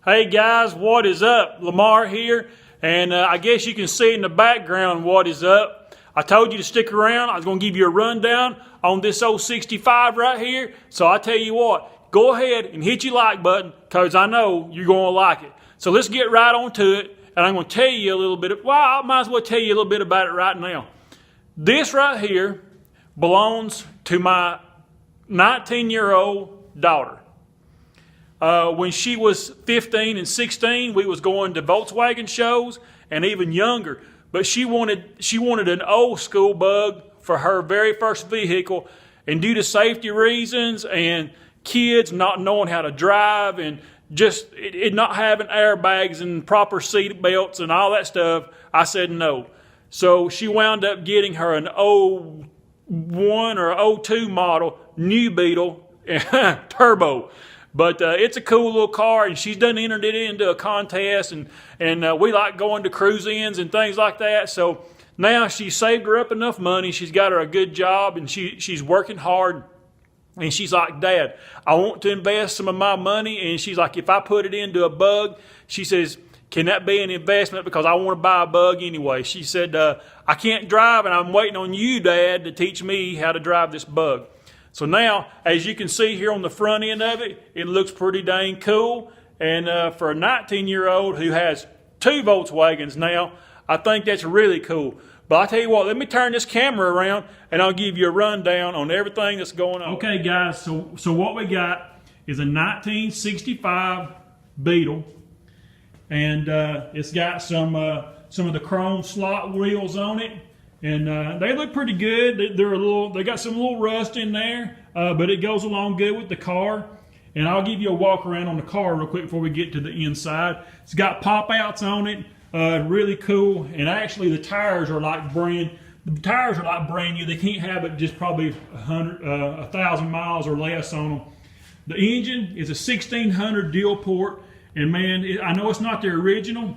Hey guys, what is up? Lamar here, and I guess you can see in the background what is up. I told you to stick around. I was going to give you a rundown on this old 65 right here. So I tell you what, go ahead and hit your like button because I know you're going to like it. So let's get right on to it, and I'm going to tell you a little bit. Well, I might as well tell you a little bit about it right now. This right here belongs to my 19-year-old daughter. When she was 15 and 16, we was going to Volkswagen shows and even younger. But she wanted an old school bug for her very first vehicle, and due to safety reasons and kids not knowing how to drive and just it not having airbags and proper seat belts and all that stuff, I said no. So she wound up getting her an 01 or 02 model new Beetle turbo. But it's a cool little car, and she's done entered it into a contest, and we like going to cruise-ins and things like that. So now she's saved her up enough money. She's got her a good job, and she's working hard. And she's like, Dad, I want to invest some of my money. And she's like, if I put it into a bug, she says, can that be an investment? Because I want to buy a bug anyway. She said, I can't drive, and I'm waiting on you, Dad, to teach me how to drive this bug. So now, as you can see here on the front end of it, it looks pretty dang cool. And for a 19-year-old who has 2 Volkswagens now, I think that's really cool. But I'll tell you what, let me turn this camera around and I'll give you a rundown on everything that's going on. Okay guys, so what we got is a 1965 Beetle. And it's got some of the chrome slot wheels on it. And they look pretty good. They got some little rust in there, but it goes along good with the car. And I'll give you a walk around on the car real quick before we get to the inside. It's got pop outs on it, really cool. And actually, the tires are like brand new. They can't have it just probably 1,000 miles or less on them. The engine is a 1600 dual port, and man, I know it's not the original,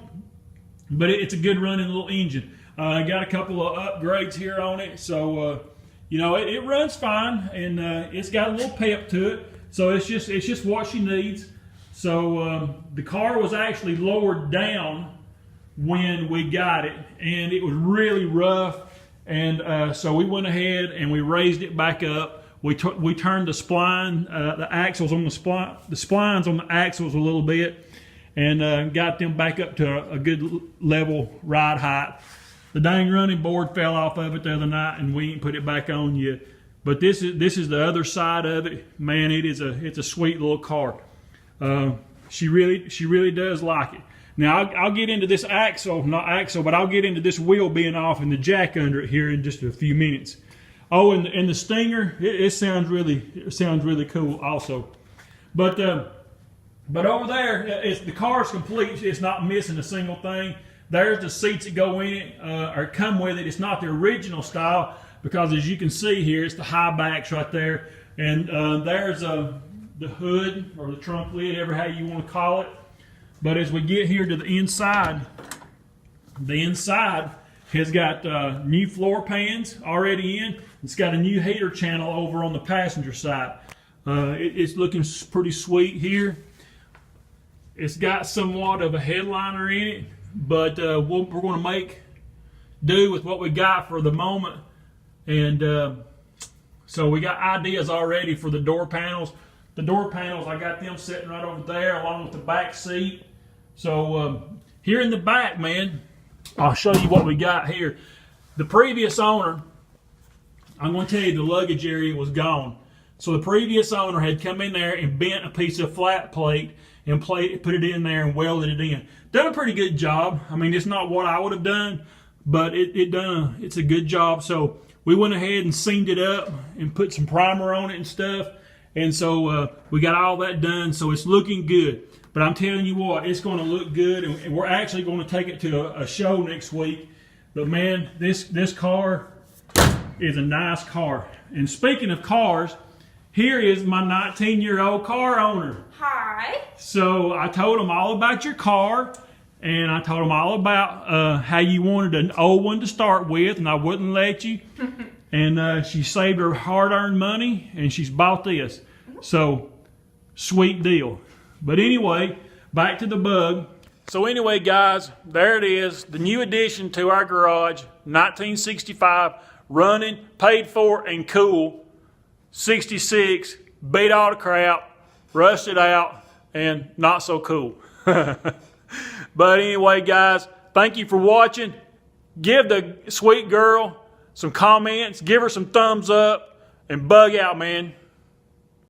but it's a good running little engine. Got a couple of upgrades here on it, so you know it runs fine, and it's got a little pep to it. So it's just what she needs. So the car was actually lowered down when we got it, and it was really rough. And so we went ahead and we raised it back up. We turned the spline, the axles on the splines on the axles a little bit, and got them back up to a good level ride height. The dang running board fell off of it the other night, and we ain't put it back on yet. But this is the other side of it. Man, it's a sweet little car. She really does like it. Now I'll get into this but I'll get into this wheel being off and the jack under it here in just a few minutes. Oh, and the Stinger, it sounds really cool also. But over there, the car's complete. It's not missing a single thing. There's the seats that go in it or come with it. It's not the original style because, as you can see here, it's the high backs right there. And there's the hood or the trunk lid, ever how you want to call it. But as we get here to the inside has got new floor pans already in. It's got a new heater channel over on the passenger side. It's looking pretty sweet here. It's got somewhat of a headliner in it. But we're going to make do with what we got for the moment. And so we got ideas already for the door panels. The door panels, I got them sitting right over there along with the back seat. So here in the back, man, I'll show you what we got here. The previous owner, I'm going to tell you the luggage area was gone. So the previous owner had come in there and bent a piece of flat plate and put it in there and welded it in. Done a pretty good job. I mean, it's not what I would have done, but it's a good job. So we went ahead and seamed it up and put some primer on it and stuff. And so we got all that done. So it's looking good. But I'm telling you what, it's going to look good. And we're actually going to take it to a show next week. But man, this car is a nice car. And speaking of cars, here is my 19-year-old car owner. Hi. So I told him all about your car, and I told him all about how you wanted an old one to start with, and I wouldn't let you. And she saved her hard-earned money, and she's bought this. So, sweet deal. But anyway, back to the bug. So anyway, guys, there it is. The new addition to our garage, 1965, running, paid for, and cool. 66, beat all the crap, rusted out, and not so cool. But anyway, guys, thank you for watching. Give the sweet girl some comments, give her some thumbs up, and bug out, man.